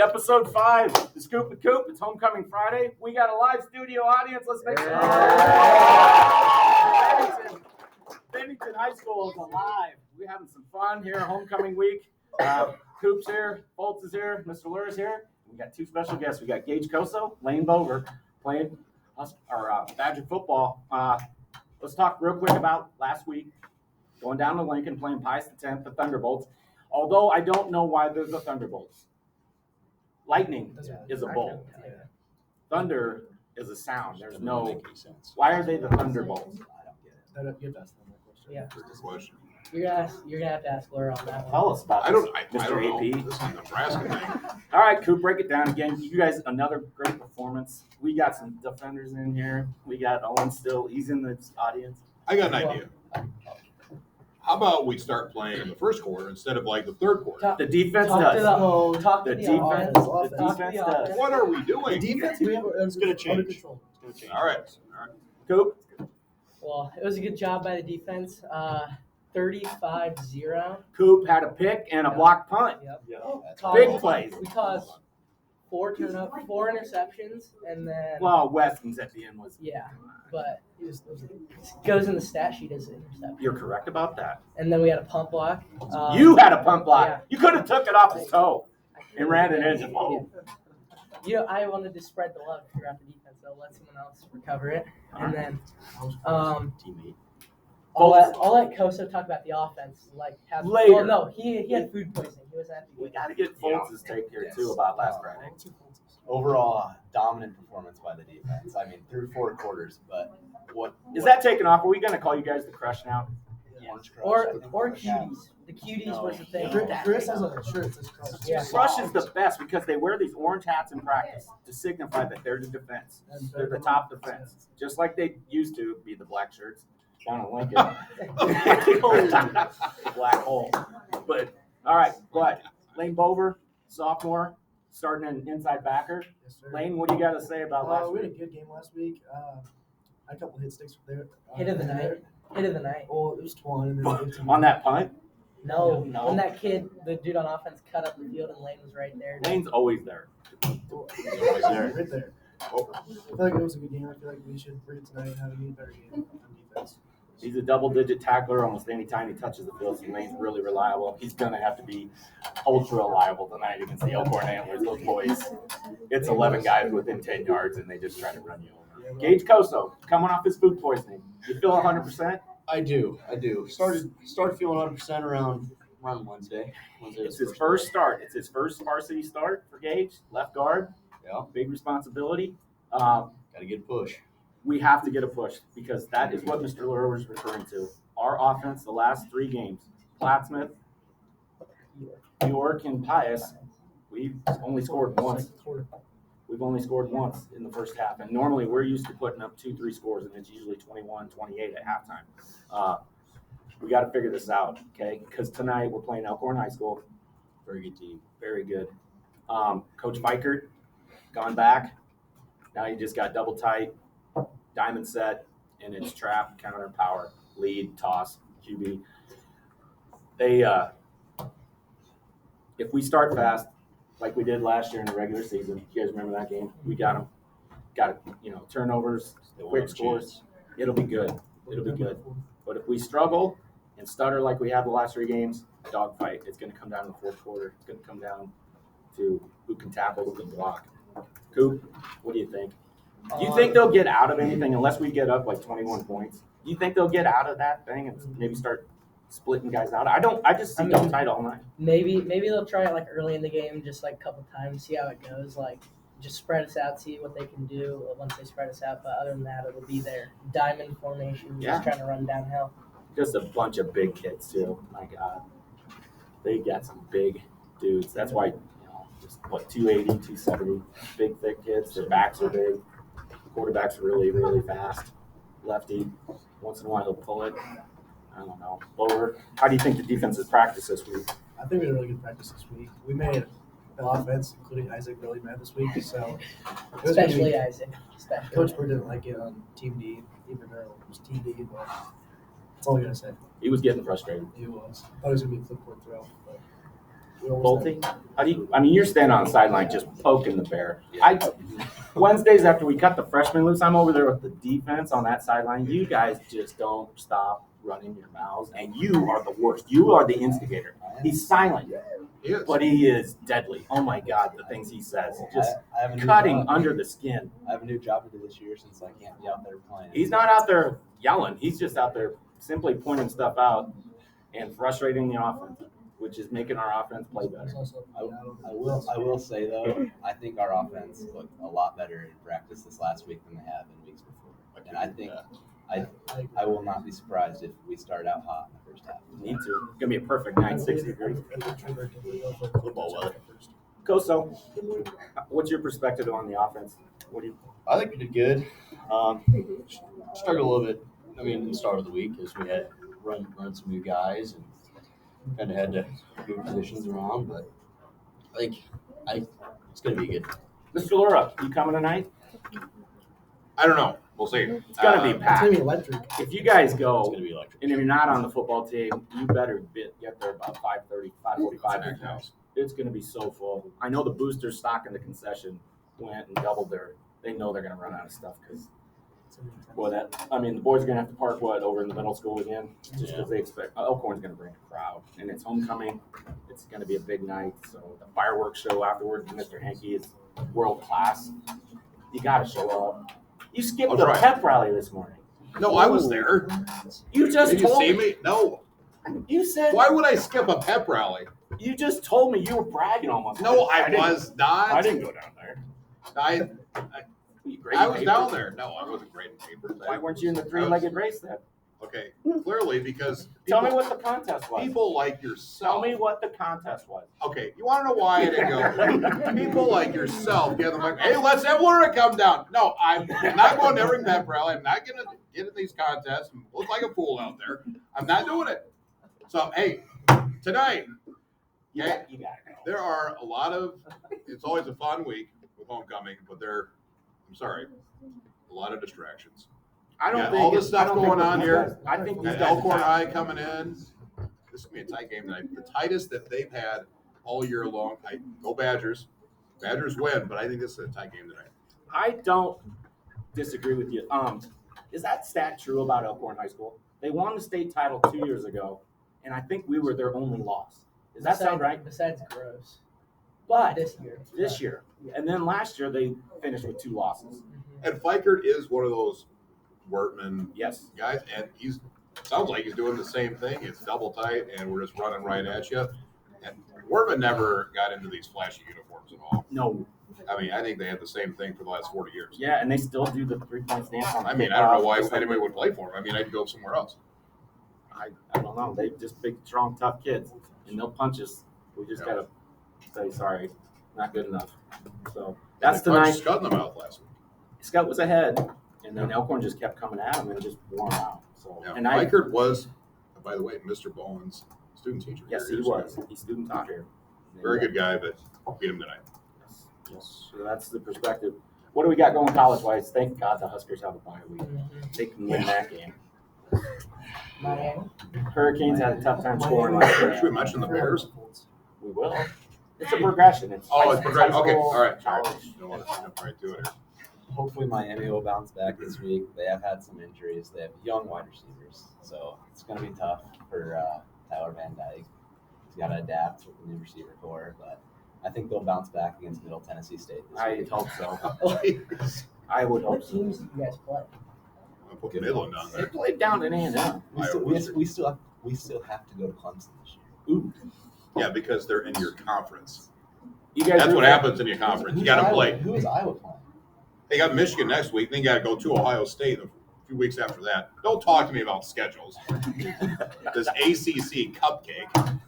Episode 5, the Cooooooop. It's Homecoming Friday. We got a live studio audience. Let's make some noise. Bennington High School is alive. We're having some fun here Homecoming week. Coop's here, Foltz is here, Mr. Lure's here. We got two special guests. We got Gage Koso, Lane Bover, playing our Badger football. Let's talk real quick about last week. Going down to Lincoln, playing Pius X, the Thunderbolts. Although I don't know why there's the Thunderbolts. Lightning is a bolt. Thunder is a sound. There's no. Why are they the Thunderbolts? I don't get that. Yeah. Good question. You're gonna have to ask Laura on that one. Tell us about I don't Mr. know. AP. This is a Nebraska thing. All right, Coop, break it down again. You guys, another great performance. We got some defenders in here. We got Owen still. He's in the audience. I got an idea. How about we start playing in the first quarter instead of like the third quarter? The defense Talk does. to the home. Talk to The the defense, offense. the Talk to defense the does. offense. What are we doing? Defense, It's going to change. under control. It's going to change. All right. Coop, Well, it was a good job by the defense. 35-0. Coop had a pick and a block punt. Yep. Yeah. Big plays. We caused 4 interceptions, and then Well, Weston's at the end was. yeah, but it goes in the stat sheet as an interception. You're correct about that. And then we had a punt block. You had a punt block. yeah. You could have took it off his toe and ran it in. Oh. You know, I wanted to spread the love throughout the defense, so let someone else recover it. And then Teammate. I'll let Koso talk about the offense. Later. Well, no, he had food poisoning. He was at We got to get Foltz' take here too about last Friday. Overall, dominant performance by the defense. I mean, through 4 quarters, but what Is that taking off? Are we going to call you guys the Crush now? Orange Crush? or cuties. The cuties was the thing. Chris has a shirt that says Crush. Yeah. Crush is the best because they wear these orange hats in practice to signify that they're the defense. They're the top defense. Just like they used to be the black shirts down in Lincoln. Black hole. But, all right, but Lane Bover, sophomore, starting an inside backer. Yes, sir. Lane, what do you got to say about last We had a week? good game last week. A couple hit sticks there. Hit of the night. Hit of the night. Well, it was 20. And then 15. On that punt? No, No. when that kid, the dude on offense, cut up the field and Lane was right there. Lane's always there. Right there. Oh, I feel like it was a good game. I feel like we should bring it tonight and have a even better game on defense. He's a double-digit tackler almost any time he touches the field, so Lane's really reliable. He's going to have to be ultra reliable tonight against the Elkhorn Antlers, those boys. It's 11 guys within 10 yards, and they just try to run you over. Gage Koso, coming off his food poisoning. You feel 100%? I do. Started feeling 100% around Wednesday. It's his first start. It's his first varsity start for Gage, left guard. Yeah. Big responsibility. Got to get a push. We have to get a push because that is what Mr. Lure was referring to. Our offense, the last 3 games, Plattsmouth, York, and Pius, we've only scored once. We've only scored once in the first half. And normally we're used to putting up 2-3 scores, and it's usually 21, 28 at halftime. We got to figure this out, okay? Because tonight we're playing Elkhorn High School. Very good team. Very good. Coach Fikert, gone back. Now you just got double tight, diamond set, and it's trap, counter, power, lead, toss, QB. They, if we start fast, like we did last year in the regular season, you guys remember that game? We got them, turnovers, quick scores. It'll be good. It'll be good. But if we struggle and stutter like we have the last 3 games, dogfight. It's going to come down to the fourth quarter. It's going to come down to who can tackle, who can block. Coop, what do you think? Do you think they'll get out of anything unless we get up like 21 points? Do you think they'll get out of that thing and maybe start splitting guys out? I just see them tight all night. Maybe they'll try it like early in the game, just like a couple times, see how it goes. Like just spread us out, see what they can do once they spread us out. But other than that, it'll be their diamond formation, just trying to run downhill. Just a bunch of big kids too. My God, they got some big dudes. That's why, just 280, 270, big thick kids. Their backs are big. Quarterback's really, really fast. Lefty. Once in a while he'll pull it. I don't know. Lower. How do you think the defense has practiced this week? I think we had a really good practice this week. We made the offense, including Isaac, really mad this week. So Especially Isaac. Coach Bird didn't like it on Team D, even though it was Team D, but that's all I gotta say. He was getting frustrated. He was. I thought it was gonna be a flip court throw, but Bolte? How do you? I mean, you're standing on the sideline just poking the bear. Wednesdays after we cut the freshmen loose, I'm over there with the defense on that sideline. You guys just don't stop running your mouths, and you are the worst. You are the instigator. He's silent, but he is deadly. Oh my God, the things he says, just I have a new cutting job. under the skin. I have a new job to do this year since I can't be out there playing. He's not out there yelling. He's just out there simply pointing stuff out and frustrating the offense, which is making our offense play better. I will say though, I think our offense looked a lot better in practice this last week than they have in weeks before. And I think I will not be surprised if we start out hot in the first half. Need to. It's gonna be a perfect night, 60 degrees. Football weather. Koso, what's your perspective on the offense? What do you? I think we did good. Struggled a little bit. I mean, in the start of the week, as we had run some new guys and kind of had to move positions around. But I think it's going to be good. Mr. Lura, you coming tonight? I don't know. We'll see. It's gonna be It's packed. gonna be electric. If you guys It's go, going to be electric. and if you're not on the football team, you better get there about 5:30, 5:45. Packed house. It's gonna be so full. I know the boosters stocking the concession went and doubled they know they're gonna run out of stuff because, well, the boys are gonna have to park over in the middle school again, just because they expect, Elkhorn's gonna bring a crowd, and it's homecoming. It's gonna be a big night, so the fireworks show afterwards, Mr. Hankey is world class. You gotta show up. You skipped I'll the try. pep rally this morning. No, I was there. You just Did you told see me. me? No. You said Why would I skip a pep rally? you just told me you were bragging almost. No, I didn't- was not. I didn't go down there. I Grading was down papers? there. No, I wasn't grading papers. Why weren't you in the three-legged race then? Okay, clearly because Tell me people- what the contest was. people like yourself. Tell me what the contest was. Okay, you want to know why I didn't go? People like yourself get them like, hey, let's have Laura come down. No, I'm not going to every pep rally. I'm not going to get in these contests and look like a fool out there. I'm not doing it. So, hey, tonight, You okay, got, you got to go. there are a lot of, it's always a fun week with homecoming, but I'm sorry, a lot of distractions. I don't Yeah, think all this it's- stuff I don't think going on these here. guys- I think these Got guys. Elkhorn High coming in. This is going to be a tight game tonight. The tightest that they've had all year long. Go Badgers. Badgers win, but I think this is a tight game tonight. I don't disagree with you. Is that stat true about Elkhorn High School? They won the state title 2 years ago, and I think we were their only loss. Does that sound right? Besides gross. But This year. this year, and then last year they finished with 2 losses. And Fikert is one of those Wortman Yes. guys, and sounds like he's doing the same thing. It's double tight, and we're just running right at you. And Wortman never got into these flashy uniforms at all. No. I mean, I think they had the same thing for the last 40 years. Yeah, and they still do the 3-point stance on. I mean, I don't know why anybody would play for him. I mean, I'd go somewhere else. I don't know. They just big, strong, tough kids, and they'll punch us. We just gotta say sorry, not good enough. So that's They punched tonight. Scott in the mouth last week. Scott was ahead, and then Elkhorn just kept coming at him and just wore him out. So Yeah, and I Fikert was, by the way, Mr. Bowen's student teacher. yes, here he years ago. was. He's student taught here. Very good guy, but beat him tonight. Yes, yes. So that's the perspective. What do we got going college wise? Thank God the Huskers have a bye week. They can win that game. Miami. Hurricanes had a tough time scoring last year. Should we mention the Bears? We will. It's a progression. It's Oh, it's high progression. Okay, school, all right. college. Don't want to jump right to it here. Hopefully Miami will bounce back this week. They have had some injuries. They have young wide receivers, so it's going to be tough for Tyler Van Dyke. He's got to adapt with the new receiver core, but I think they'll bounce back against Middle Tennessee State this I week. hope so. I would hope What so. teams do you guys play? I'll put Midland down They there. played down in A&M. We still have to go to Clemson this year. Ooh. Yeah, because they're in your conference. You guys That's root what for- happens in your conference. You Who's got to Iowa- play. Who is Iowa playing? They got Michigan next week. Then you got to go to Ohio State a few weeks after that. Don't talk to me about schedules. This ACC cupcake.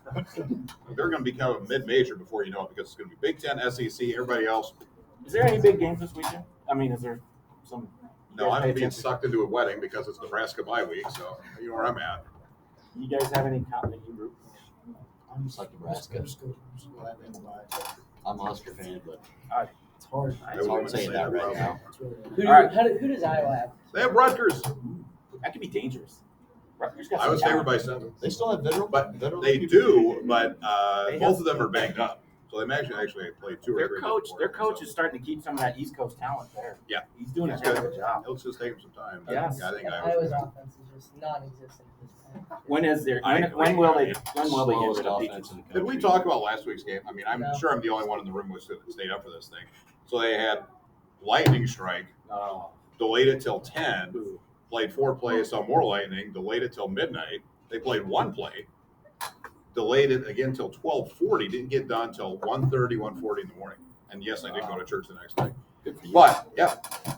They're going to become a mid-major before you know it because it's going to be Big Ten, SEC, everybody else. Is there any big games this weekend? I mean, is there some? you No, guys pay I'm being attention? sucked into a wedding because it's Nebraska bye week, so you know where I'm at. You guys have any company you root? I'm just like Nebraska. I'm a Husker fan, but It's hard. I it's hard wouldn't saying say that that, right now. It's really hard. Who, All right. who does Iowa have? They have Rutgers. That could be dangerous. Rutgers got I some was favored talent. by 7. They still have veteran, But veteran they people? do, but They both have- of them are banged up. So they actually played 2 or 3 Their days coach, before, their coach so is starting to keep some of that East Coast talent there. Yeah. He's doing a He's heck good. of a job. It'll just take him some time. But Yes. I think And Iowa's Iowa's offense is just non-existent at this point. When is there? I When, agree. when will they? Yeah. When will they get Slowest rid of offense Beaches? in the Did we country. talk about last week's game? I mean, I'm No. sure I'm the only one in the room who stayed up for this thing. So they had lightning strike, Oh, delayed it till 10, played 4 plays, saw more lightning, delayed it till midnight. They played 1 play, delayed it again till 12:40, didn't get done till 1:30, 1:40 in the morning. And yes, I did go to church the next day. good for you. But, yeah,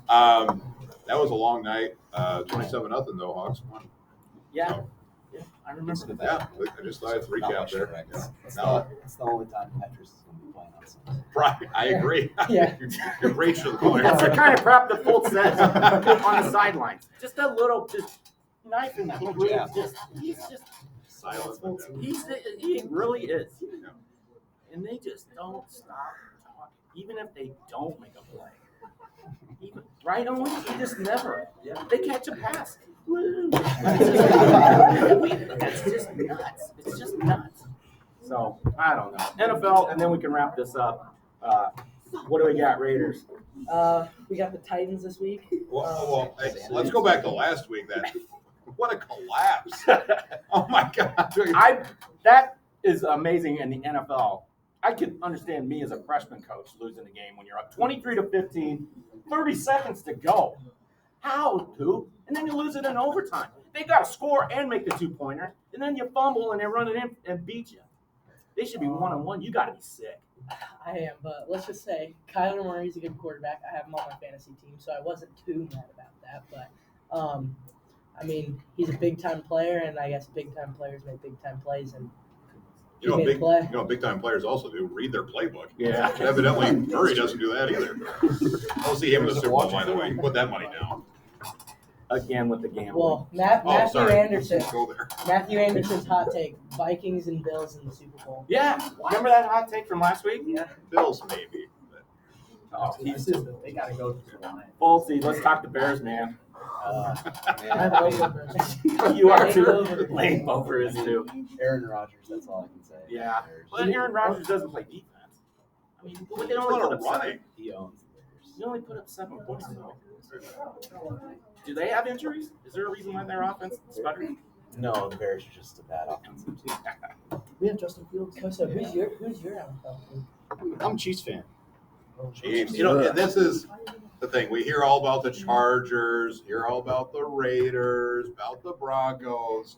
that was a long night. 27-0 though, Hawks won. Yeah, So, yeah, I remember. yeah, I just thought I'd Not recap much there. correct. Yeah. It's, No, it's the only time Petrus is going to be playing on Sunday. right, I agree. Yeah. You're preaching to the choir. That's the kind of crap that Fultz says on the sidelines. Just a little, just knife in the groove. Yeah. He's just, Silent, but he really is. Yeah. And they just don't stop talking, even if they don't make a play. Even, right on, they just never. They catch a pass. Woo. That's just nuts. It's just nuts. So I don't know. NFL, and then we can wrap this up. What do we got, Raiders? We got the Titans this week. Well, hey, let's go back to last week. What a collapse! Oh my God! That is amazing in the NFL. I can understand me as a freshman coach losing the game when you're up 23-15, 30 seconds to go. How, dude? And then you lose it in overtime. They got to score and make the 2-pointer, and then you fumble and they run it in and beat you. They should be 1-1. You got to be sick. I am, but let's just say Kyler Murray's a good quarterback. I have him on my fantasy team, so I wasn't too mad about that. But, I mean, he's a big-time player, and I guess big-time players make big-time plays. And You know, he made a play. big time players also do read their playbook. Yeah. Evidently, Murray doesn't do that either. I'll see him in the Super Bowl, by the way. Put that money down. Again with the gambling. Well, Oh, Matthew sorry. Anderson. Go there. Matthew Anderson's hot take: Vikings and Bills in the Super Bowl. Yeah. Remember that hot take from last week? Yeah. Bills, maybe. Oh, They gotta go to the line. Fultzy, let's talk the Bears, man. I Man, have over. You are too. Over. Lane over is too. Aaron Rodgers, that's all I can say. Yeah. Bears. But Aaron Rodgers doesn't play defense. I mean, they There's a only lot put of up 7. running. He owns the Bears. They only put up 7 points though. Do they have injuries? Is there a reason why their offense is better? No, the Bears are just a bad offensive team. We have Justin Fields. So who's your NFL team? I'm a Chiefs fan. Chiefs. You know, and this is the thing. We hear all about the Chargers, hear all about the Raiders, about the Broncos.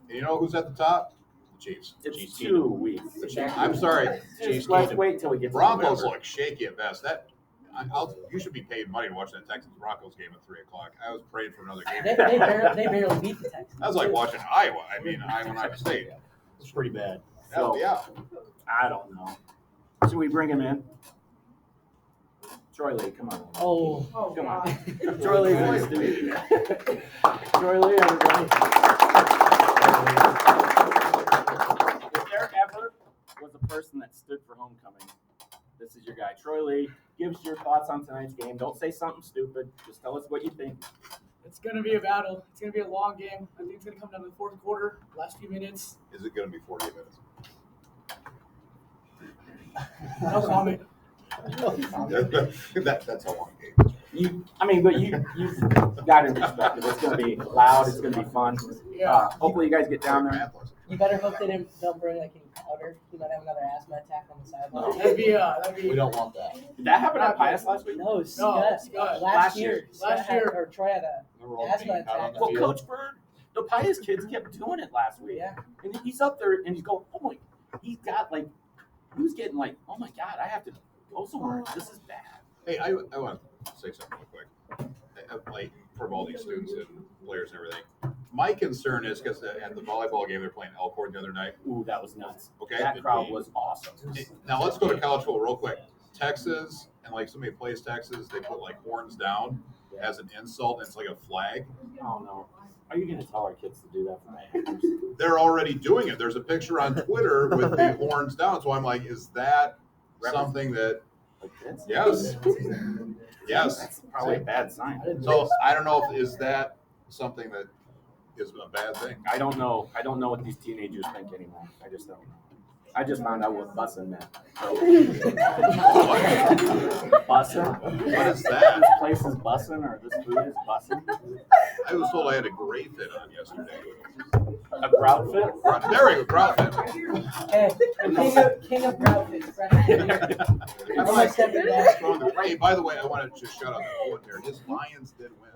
And you know who's at the top? The Chiefs. It's Chiefs 2 weeks. The Chiefs. I'm sorry. Chiefs. Just let's wait till we get to Broncos November. look shaky at best. You should be paid money to watch that Texans Broncos game at 3:00. I was praying for another game. They barely beat the Texans. That was like watching Iowa. I mean, Iowa State. It's pretty bad. So- Yeah. I don't know. Should we bring him in? Troy Lee, come on. Oh, Come on. Troy Lee, in the studio. Troy Lee, everybody. If there ever was a person that stood for homecoming, this is your guy. Troy Lee, give us your thoughts on tonight's game. Don't say something stupid. Just tell us what you think. It's going to be a battle. It's going to be a long game. I think it's going to come down to the fourth quarter, last few minutes. Is it going to be 40 minutes? No comment. That's how long the game is. But you got it in perspective. It's going to be loud. It's going to be fun. Yeah. Hopefully you guys get down there. Math lesson. you better hope they don't bring like any powder. He might have another asthma attack on the sideline. That'd be We don't want that. Did that happen at Pius last week? No, Scott. Last Last year. year. Scott Last had- year. or Troy had a Remember all asthma being out on attack. the Well, field? Coach Bird, the Pius kids kept doing it last week. Yeah. And he's up there and he's going, oh my, he's got like, he was getting like, oh my God, I have to go somewhere. This is bad. Hey, I want to say something real quick. Like, from all these students and players and everything. My concern is because at the volleyball game, they're playing Elkhorn the other night. Ooh, that was nuts. Okay. That crowd was awesome. Now let's go to college football real quick. Texas, and like somebody plays Texas, they put like horns down as an insult, and it's like a flag. Oh no. Are you going to tell our kids to do that for my They're already doing it. There's a picture on Twitter with the horns down. So I'm like, is that something that? like this? Yes. Yes. That's probably a bad sign. So I don't know if is that something that is a bad thing. I don't know. I don't know what these teenagers think anymore. I just don't know. I just found out what bussin' meant. Bussin'? What is This that? place is bussin' or this food is bussin'? I was told I had a gray fit on yesterday. A crowd fit? There we go, crowd fit. Hey, king of outfits, right? I'm like, hey, by the way, I wanted to just shout out to Owen here. His Lions did win.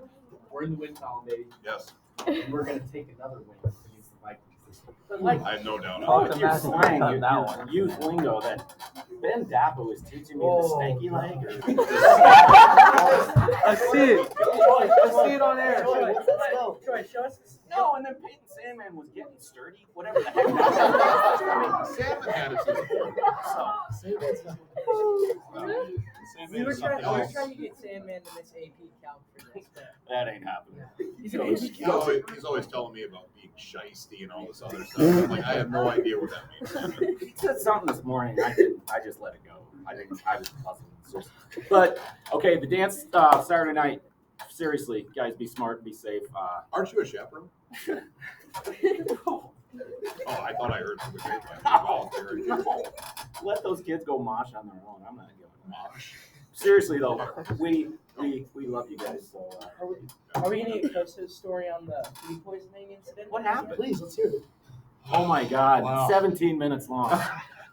We're in the win column, baby. Yes, And we're going to take another win against the Vikings. But like, I have no doubt oh, on with it. your slang, your youth lingo that Ben Dappo was teaching me the stanky leg. I see it. I see it on air. Troy, show us this. No, and then Peyton Sandman was getting sturdy, whatever the heck. I I mean, Salmon had it. We were trying to get Sandman to miss AP Calc for this. That ain't happening. He's an AP He's always telling me about being shiesty and all this other stuff. I'm like, I have no idea what that means. He said something this morning. I just let it go. I was puzzled. It's just- But okay, the dance Saturday night. Seriously, guys, be smart, be safe. Aren't you a chaperone? Oh, I thought I heard from the grapevine. No. Let those kids go mosh on their own. I'm not going mosh. Seriously though, we love you guys. So Are we gonna get Costa's story on the food poisoning incident? what happened? Please, let's hear it. Oh my God, Wow. 17 minutes long.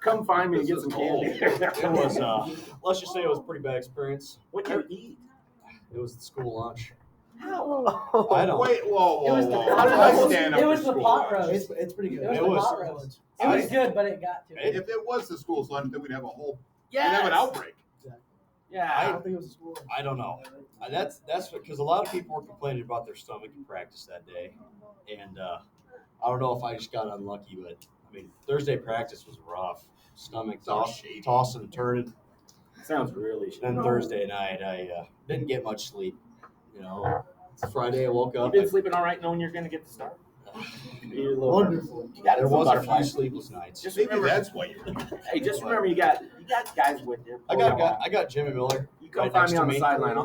Come find me and get some candy. It was, let's just say it was a pretty bad experience. What'd you eat? It was the school lunch. How? I don't. Wait, whoa. It was the How did I stand up it for was the school pot lunch? roast. It's pretty good. It was the pot roast. It was good, but it got to it. If it was the school's lunch, then we'd have we'd Yes. have an outbreak. I Yeah. don't think it was a school. I don't know. That's because a lot of people were complaining about their stomach in practice that day, and I don't know if I just got unlucky, but I mean Thursday practice was rough. Stomach tossing and turning. Sounds really shitty. Then Thursday night I didn't get much sleep. You know, Friday I woke You up. been sleeping all right knowing you're gonna get the start? You're a little Wonderful. You got There some was a few butterflies. sleepless nights. Just Maybe remember, that's why you're. hey, just remember you got guys with you. I got Jimmy Miller. You come right find next me to on the me. sideline.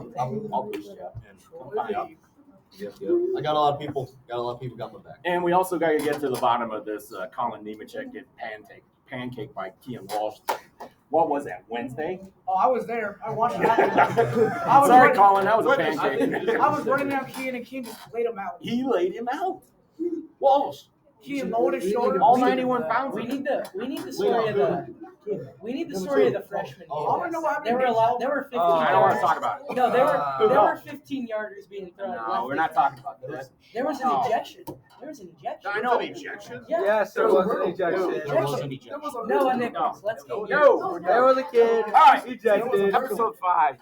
I'll boost you up. And Come find me. I got a lot of people. Got my back. And we also got to get to the bottom of this Colin Nemechek get pancake by Kean Walsh. What was that, Wednesday? Oh, I was there. I watched it happen. I was Sorry, running- Colin, that was a What? pancake. I was running down Kean and Kean just laid him out. He laid him out. Walsh. Kean lowered his shoulder. All 91 pounds. We need the story of the story of the freshman I want to know what game. happened. There were 15 I don't want to yards. talk about it. No, there were 15 yarders being thrown. No, we're not talking about that. There was an No. ejection. There was an ejection. I know. An ejection? Yeah. Yes, there was an ejection. There was an ejection. Noah Nichols. Let's go. No. There was a kid. All right. Ejected. Episode 5.